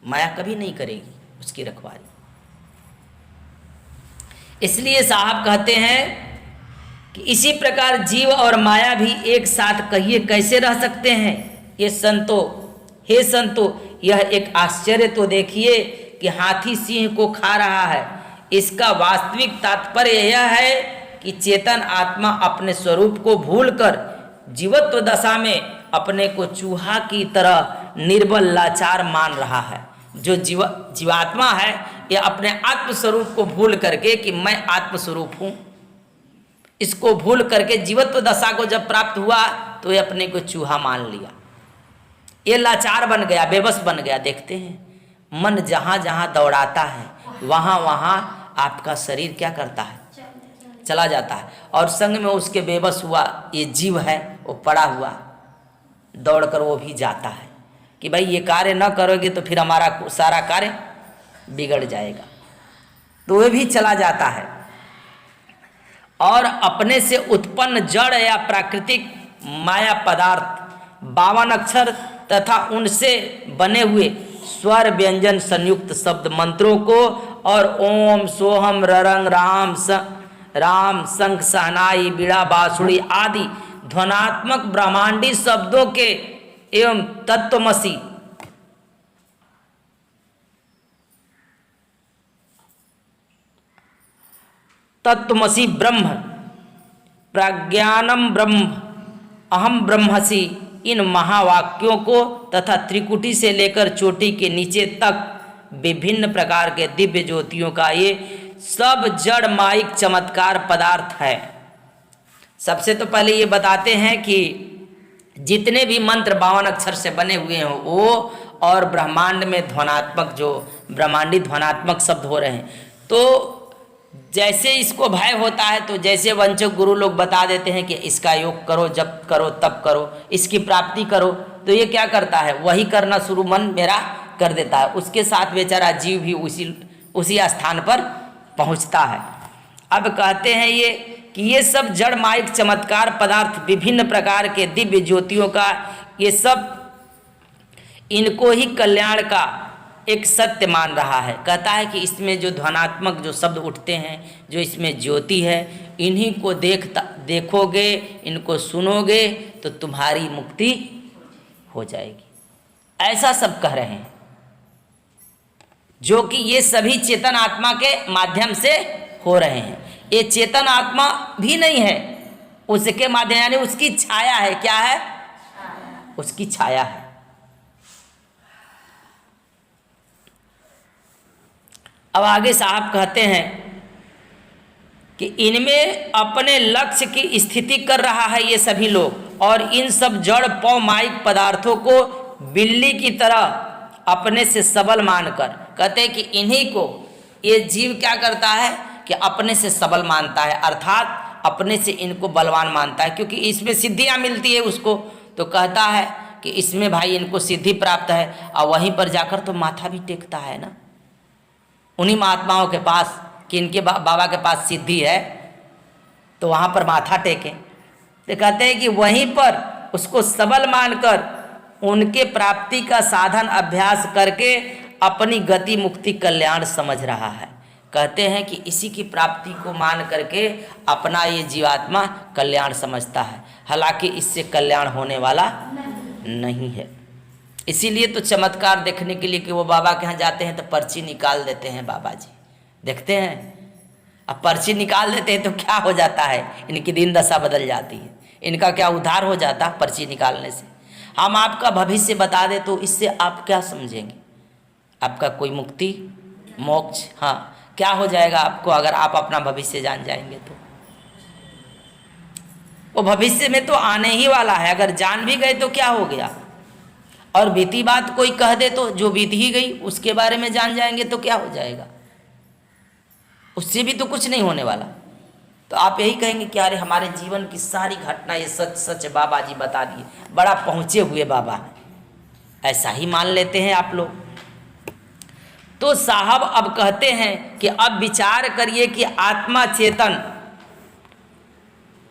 माया कभी नहीं करेगी उसकी रखवाली। इसलिए साहब कहते हैं कि इसी प्रकार जीव और माया भी एक साथ कहिए कैसे रह सकते हैं? ये संतो, हे संतो, यह एक आश्चर्य तो देखिए कि हाथी सिंह को खा रहा है। इसका वास्तविक तात्पर्य यह है कि चेतन आत्मा अपने स्वरूप को भूलकर जीवत्व दशा में अपने को चूहा की तरह निर्बल लाचार मान रहा है। जो जीवात्मा है ये अपने आत्मस्वरूप को भूल करके कि मैं आत्मस्वरूप हूँ, इसको भूल करके जीवत्व दशा को जब प्राप्त हुआ तो ये अपने को चूहा मान लिया, ये लाचार बन गया, बेबस बन गया। देखते हैं मन जहाँ जहाँ दौड़ाता है वहाँ वहाँ आपका शरीर क्या करता है, चला जाता है, और संग में उसके बेबस हुआ ये जीव है, वो पड़ा हुआ दौड़कर वो भी जाता है कि भाई ये कार्य न करोगे तो फिर हमारा सारा कार्य बिगड़ जाएगा, तो वह भी चला जाता है। और अपने से उत्पन्न जड़ या प्राकृतिक माया पदार्थ 52 अक्षर तथा उनसे बने हुए स्वर व्यंजन संयुक्त शब्द मंत्रों को और ओम सोहम ररंग राम शंख सहनाई बीड़ा बांसुरी आदि ध्वनात्मक ब्रह्मांडी शब्दों के एवं तत्वमसि ब्रह्म प्रज्ञानम ब्रह्म अहम ब्रह्मसि इन महावाक्यों को तथा त्रिकुटी से लेकर चोटी के नीचे तक विभिन्न प्रकार के दिव्य ज्योतियों का ये सब जड़ माइक चमत्कार पदार्थ है। सबसे तो पहले ये बताते हैं कि जितने भी मंत्र 52 अक्षर से बने हुए हैं वो, और ब्रह्मांड में ध्वनात्मक जो ब्रह्मांडी ध्वनात्मक शब्द हो रहे हैं, तो जैसे इसको भय होता है तो जैसे वंचक गुरु लोग बता देते हैं कि इसका योग करो, जब करो तब करो, इसकी प्राप्ति करो, तो ये क्या करता है, वही करना शुरू मन मेरा कर देता है, उसके साथ बेचारा जीव भी उसी स्थान पर पहुंचता है। अब कहते हैं ये कि ये सब जड़ माइक चमत्कार पदार्थ विभिन्न प्रकार के दिव्य ज्योतियों का ये सब इनको ही कल्याण का एक सत्य मान रहा है। कहता है कि इसमें जो ध्वनात्मक जो शब्द उठते हैं, जो इसमें ज्योति है, इन्हीं को देखोगे, इनको सुनोगे तो तुम्हारी मुक्ति हो जाएगी, ऐसा सब कह रहे हैं। जो कि ये सभी चेतन आत्मा के माध्यम से हो रहे हैं। ये चेतन आत्मा भी नहीं है, उसके माध्यम यानी उसकी छाया है। क्या है? उसकी छाया है। अब आगे साहब कहते हैं कि इनमें अपने लक्ष्य की स्थिति कर रहा है ये सभी लोग, और इन सब जड़ पौमाइक पदार्थों को बिल्ली की तरह अपने से सबल मानकर, कहते हैं कि इन्हीं को ये जीव क्या करता है कि अपने से सबल मानता है, अर्थात अपने से इनको बलवान मानता है, क्योंकि इसमें सिद्धियां मिलती है उसको। तो कहता है कि इसमें भाई इनको सिद्धि प्राप्त है, और वहीं पर जाकर तो माथा भी टेकता है ना उन्हीं महात्माओं के पास कि इनके बाबा के पास सिद्धि है, तो वहाँ पर माथा टेकें। तो कहते हैं कि वहीं पर उसको सबल मानकर उनके प्राप्ति का साधन अभ्यास करके अपनी गति मुक्ति कल्याण समझ रहा है। कहते हैं कि इसी की प्राप्ति को मान करके अपना ये जीवात्मा कल्याण समझता है, हालांकि इससे कल्याण होने वाला नहीं है। इसीलिए तो चमत्कार देखने के लिए कि वो बाबा के यहाँ जाते हैं तो पर्ची निकाल देते हैं बाबा जी, देखते हैं। अब पर्ची निकाल देते हैं तो क्या हो जाता है, इनकी दिन दशा बदल जाती है, इनका क्या उद्धार हो जाता पर्ची निकालने से। हम आपका भविष्य बता दे तो इससे आप क्या समझेंगे? आपका कोई मुक्ति मोक्ष, हाँ, क्या हो जाएगा आपको अगर आप अपना भविष्य जान जाएंगे तो? वो भविष्य में तो आने ही वाला है, अगर जान भी गए तो क्या हो गया? और बीती बात कोई कह दे तो जो बीत ही गई उसके बारे में जान जाएंगे तो क्या हो जाएगा? उससे भी तो कुछ नहीं होने वाला। तो आप यही कहेंगे कि अरे हमारे जीवन की सारी घटना ये सच सच बाबा जी बता दिए, बड़ा पहुँचे हुए बाबा है, ऐसा ही मान लेते हैं आप लोग। तो साहब अब कहते हैं कि अब विचार करिए कि आत्मा चेतन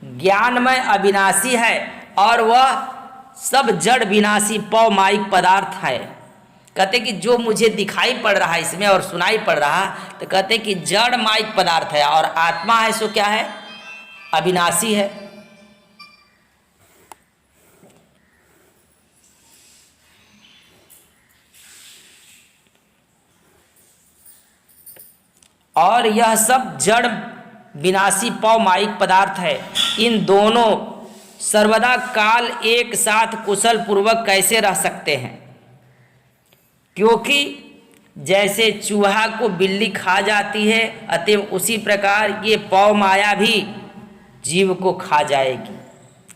ज्ञानमय अविनाशी है, और वह सब जड़ विनाशी पौमाइक पदार्थ है। कहते कि जो मुझे दिखाई पड़ रहा है इसमें और सुनाई पड़ रहा, तो कहते कि जड़ माइक पदार्थ है, और आत्मा है सो क्या है? अविनाशी है। और यह सब जड़ विनाशी पौमाइक पदार्थ है। इन दोनों सर्वदा काल एक साथ कुशल पूर्वक कैसे रह सकते हैं? क्योंकि जैसे चूहा को बिल्ली खा जाती है, अतएव उसी प्रकार ये पौ माया भी जीव को खा जाएगी,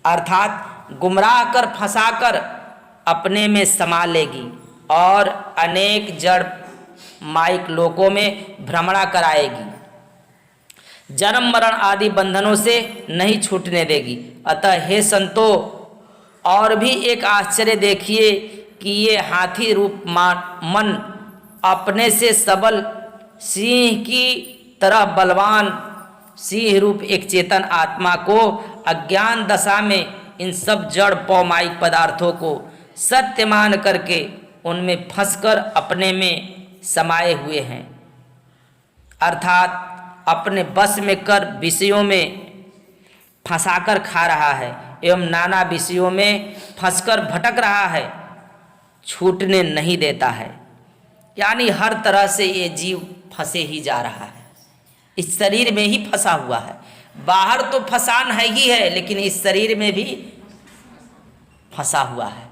अर्थात गुमराह कर फंसाकर अपने में समा लेगी और अनेक जड़ माइक लोकों में भ्रमणा कराएगी, जन्म मरण आदि बंधनों से नहीं छूटने देगी। अतः हे संतो, और भी एक आश्चर्य देखिए कि ये हाथी रूप मन अपने से सबल सिंह की तरह बलवान सिंह रूप एक चेतन आत्मा को अज्ञान दशा में इन सब जड़ पौमायिक पदार्थों को सत्य मान करके उनमें फंसकर अपने में समाये हुए हैं, अर्थात अपने बस में कर विषयों में फंसाकर खा रहा है एवं नाना विषयों में फंसकर भटक रहा है, छूटने नहीं देता है। यानी हर तरह से ये जीव फंसे ही जा रहा है, इस शरीर में ही फंसा हुआ है। बाहर तो फसान है ही है, लेकिन इस शरीर में भी फंसा हुआ है।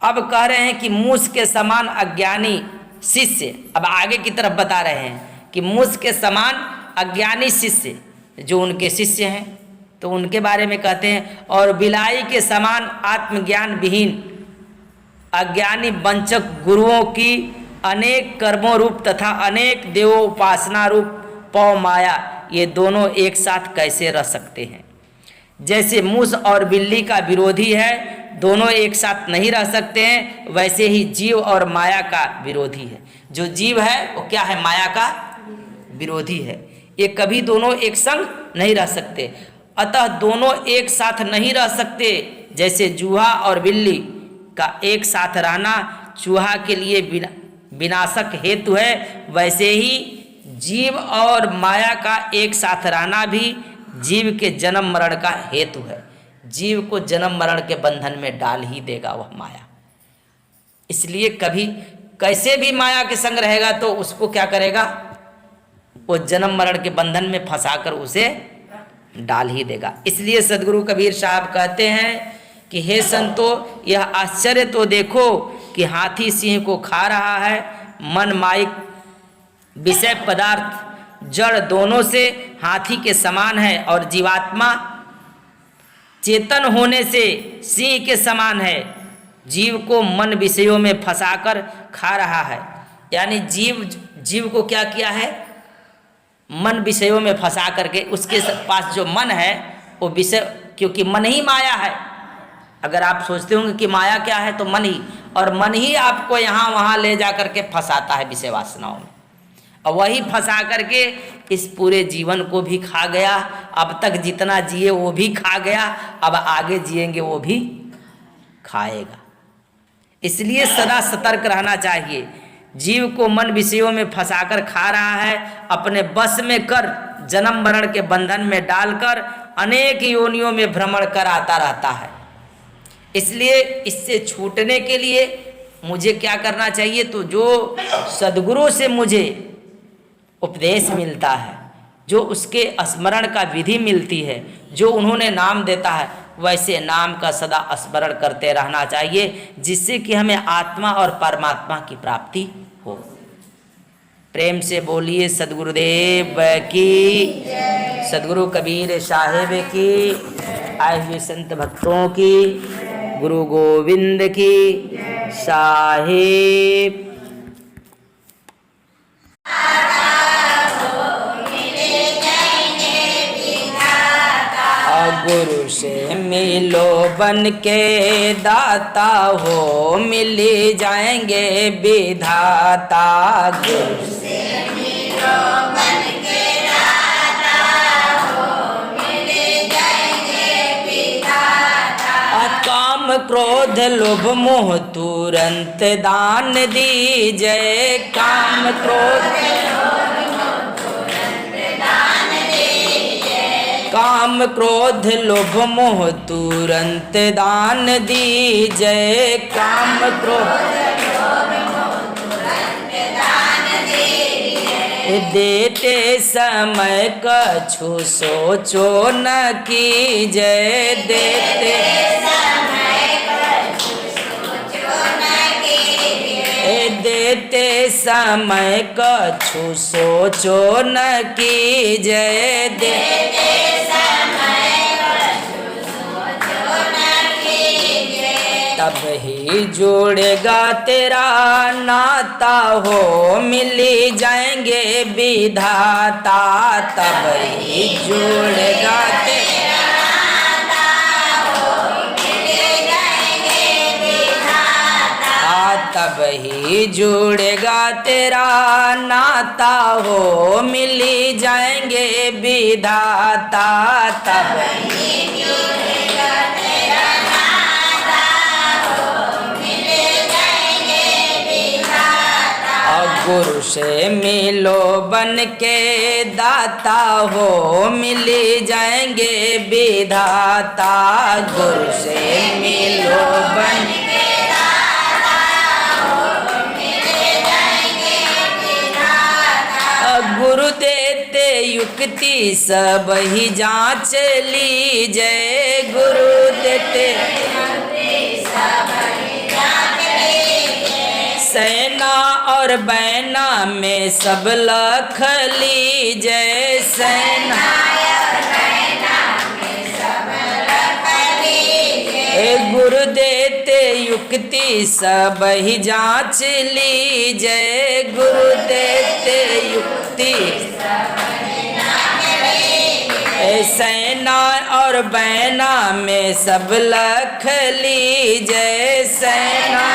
अब कह रहे हैं कि मूस के समान अज्ञानी शिष्य, अब आगे की तरफ बता रहे हैं कि मूस के समान अज्ञानी शिष्य जो उनके शिष्य हैं, तो उनके बारे में कहते हैं, और बिलाई के समान आत्मज्ञान विहीन अज्ञानी वंचक गुरुओं की अनेक कर्मों रूप तथा अनेक देवों उपासना रूप पौ माया, ये दोनों एक साथ कैसे रह सकते हैं। जैसे मूस और बिल्ली का विरोधी है, दोनों एक साथ नहीं रह सकते हैं, वैसे ही जीव और माया का विरोधी है। जो जीव है वो क्या है, माया का विरोधी है। ये कभी दोनों एक संग नहीं रह सकते। अतः दोनों एक साथ नहीं रह सकते। जैसे चूहा और बिल्ली का एक साथ रहना चूहा के लिए विनाशक हेतु है, वैसे ही जीव और माया का एक साथ रहना भी जीव के जन्म मरण का हेतु है। जीव को जन्म मरण के बंधन में डाल ही देगा वह माया। इसलिए कभी कैसे भी माया के संग रहेगा तो उसको क्या करेगा, वो जन्म मरण के बंधन में फंसाकर उसे डाल ही देगा। इसलिए सदगुरु कबीर साहब कहते हैं कि हे संतो, यह आश्चर्य तो देखो कि हाथी सिंह को खा रहा है। मन माइक विषय पदार्थ जड़ दोनों से हाथी के समान है और जीवात्मा चेतन होने से सिंह के समान है। जीव को मन विषयों में फंसाकर खा रहा है। यानी जीव को क्या किया है, मन विषयों में फंसा करके उसके पास जो मन है वो विषय, क्योंकि मन ही माया है। अगर आप सोचते होंगे कि माया क्या है तो मन ही, और मन ही आपको यहाँ वहाँ ले जा करके फंसाता है विषय वासनाओं में, और वही फंसा करके इस पूरे जीवन को भी खा गया। अब तक जितना जिए वो भी खा गया, अब आगे जिएंगे वो भी खाएगा। इसलिए सदा सतर्क रहना चाहिए। जीव को मन विषयों में फंसाकर खा रहा है, अपने बस में कर जन्म मरण के बंधन में डालकर अनेक योनियों में भ्रमण कराता रहता है। इसलिए इससे छूटने के लिए मुझे क्या करना चाहिए, तो जो सद्गुरु से मुझे उपदेश मिलता है, जो उसके स्मरण का विधि मिलती है, जो उन्होंने नाम देता है, वैसे नाम का सदा स्मरण करते रहना चाहिए, जिससे कि हमें आत्मा और परमात्मा की प्राप्ति हो। प्रेम से बोलिए सद्गुरुदेव की, सद्गुरु कबीर साहिब की, आए हुए संत भक्तों की, गुरु गोविंद की साहिब। गुरु से मिलो बन के दाता हो, मिली जाएंगे विधाता। गुरु से मिलो बन के दाता हो, मिली जाएंगे विधाता। काम क्रोध लोभ मोह तुरंत दान दीजिए, काम क्रोध काम क्रोध लोभ मोह तुरंत दान दीजिए, काम क्रोध लोभ मोह तुरंत दान दीजिए। देते समय कछु सोचो न कीजिए, देते समय कछु सोचो न कीजिए। समय कछु सोचो न कीजय देते तब ही जुड़ेगा तेरा नाता हो मिली जाएंगे विधाता तब ही जुड़ेगा तेरा नाता हो मिली जाएंगे विधाता तब ही जुड़ेगा तेरा नाता हो मिली जाएंगे विधाता तब ही गुरु से मिलो बन के दाता हो मिली जाएंगे विधाता गुरु से मिलो बन के दाता हो मिली जाएंगे विधाता गुरु देते युक्ति सब ही जांच लीजिए गुरु देते सेना और बैना में सब लख लीजिए सेना गुरु देते युक्ति सब ही जांच लीजिए गुरु देते युक्ति सेना और बैना में सब लख लीजिए सेना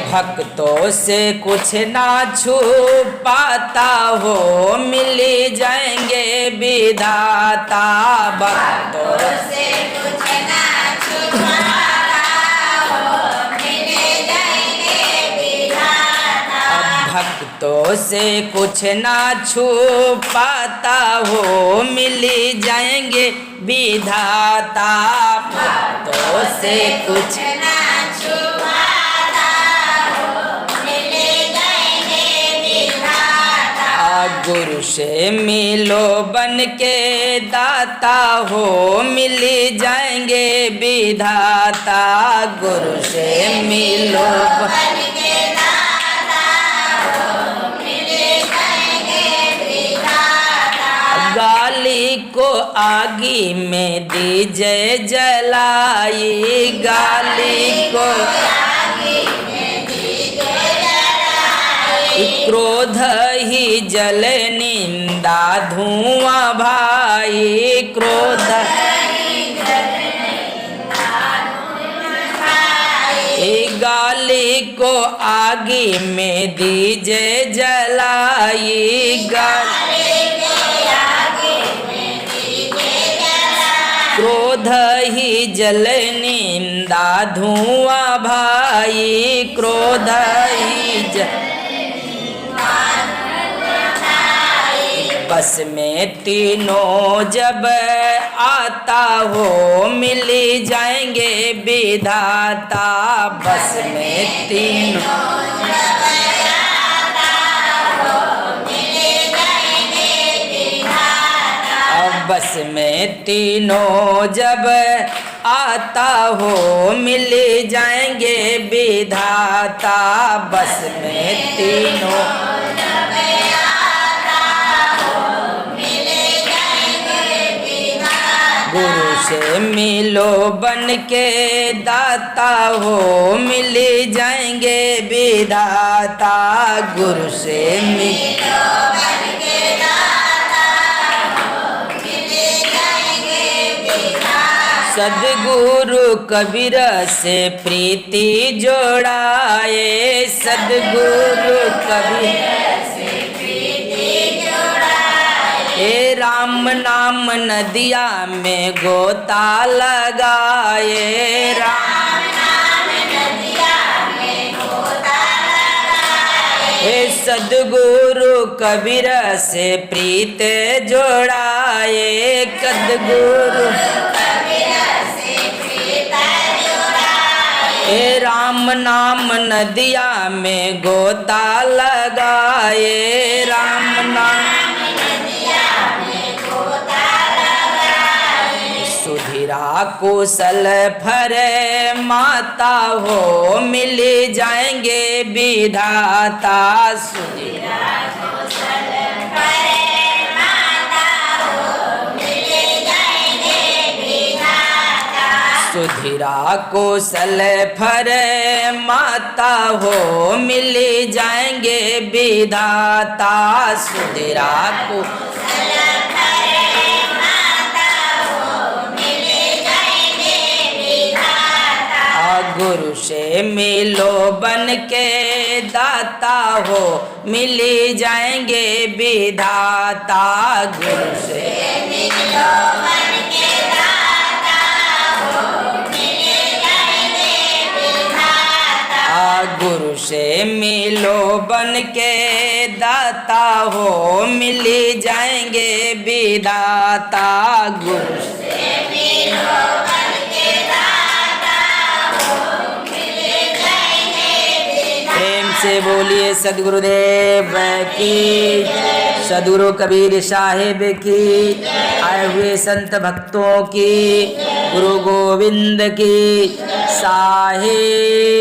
भक्तों से कुछ ना छुपाता हो मिली जाएंगे विधाता भक्तों से कुछ ना छुपाता हो मिली जाएंगे विधाता भक्तों से कुछ ना छुपाता हो मिली जाएंगे विधाता भक्तों से कुछ ना गुरु से मिलो बन के दाता हो मिली जाएंगे विधाता गुरु से मिलो बन के दाता हो मिली जाएंगे विधाता गाली को आगी में दीजिए जलाई गाली को क्रोध ही जल निंदा धुआं भाई क्रोध गाली को आगी में दीजिए जलाई क्रोध ही जल निंदा धुआं भाई क्रोध ही जल बस में तीनों जब आता हो मिली जाएंगे विधाता बस में तीनों जब आता हो मिली जाएंगे विधाता बस में तीनों जब आता हो मिली जाएंगे विधाता बस में तीनों गुरु से मिलो बन के दाता हो मिली जाएंगे विधाता गुरु से मिलो बन के दाता हो मिली जाएंगे विधाता सद्गुरु कबीर से प्रीति जोड़ाए सद्गुरु कबीर हे राम नाम नदिया में गोता लगाए राम नाम नदिया में गोता लगाए हे सद्गुरु कबीर से प्रीत जोड़ाए सद्गुरु कबीर से प्रीत जोड़ाए हे राम नाम नदिया में गोता लगाए राम नाम सुधीरा कुशल फर माता हो मिल जाएंगे विधाता। सुधीरा सुधीरा कुशल फर माता हो मिल जाएंगे विधाता। सुधीरा को गुरु से मिलो बन के दाता हो मिल जाएंगे विधाता। गुरु से मिलो बन के दाता हो मिल जाएंगे विधाता। गुरु से मिलो बन के दाता हो मिल जाएंगे विधाता। गुरु से मिलो से बोलिए सदगुरुदेव की, सदगुरु कबीर साहिब की, आए हुए संत भक्तों की, गुरु गोविंद की साहिब।